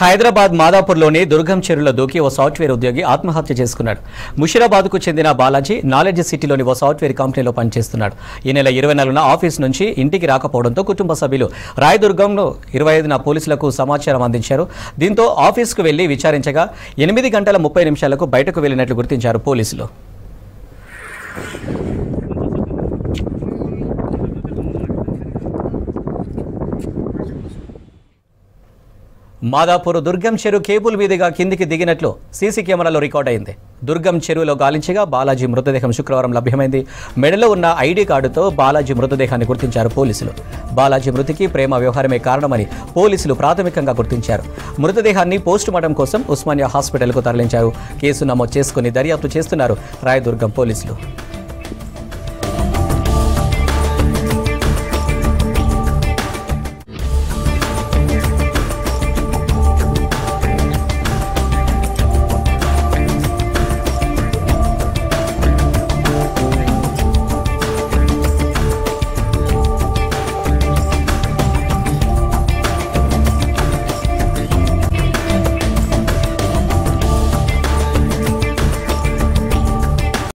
హైదరాబాద్ మాదాపూర్లోని దుర్గం చెరువులో దూకి ఓ సాఫ్ట్వేర్ ఉద్యోగి ఆత్మహత్య చేసుకున్నాడు. ముషిరాబాద్కు చెందిన బాలాజీ నాలెడ్జ్ సిటీలోని ఓ సాఫ్ట్వేర్ కంపెనీలో పనిచేస్తున్నాడు. ఈ నెల 24న ఆఫీస్ నుంచి ఇంటికి రాకపోవడంతో కుటుంబ సభ్యులు రాయదుర్గంలో 25న పోలీసులకు సమాచారం అందించారు. దీంతో ఆఫీస్కు వెళ్లి విచారించగా 8 గంటల 30 నిమిషాలకు బయటకు వెళ్లినట్లు గుర్తించారు పోలీసులు. మాదాపూర్ దుర్గం చెరువు కేబుల్ మీదుగా కిందికి దిగినట్లు సీసీ కెమెరాలో రికార్డ్ అయింది. దుర్గం చెరువులో గాలించగా బాలాజీ మృతదేహం శుక్రవారం లభ్యమైంది. మెడలో ఉన్న ఐడి కార్డుతో బాలాజీ మృతదేహాన్ని గుర్తించారు పోలీసులు. బాలాజీ మృతికి ప్రేమ వ్యవహారమే కారణమని పోలీసులు ప్రాథమికంగా గుర్తించారు. మృతదేహాన్ని పోస్టుమార్టం కోసం ఉస్మానియా హాస్పిటల్కు తరలించారు. కేసు నమోదు చేసుకుని దర్యాప్తు చేస్తున్నారు రాయదుర్గం పోలీసులు.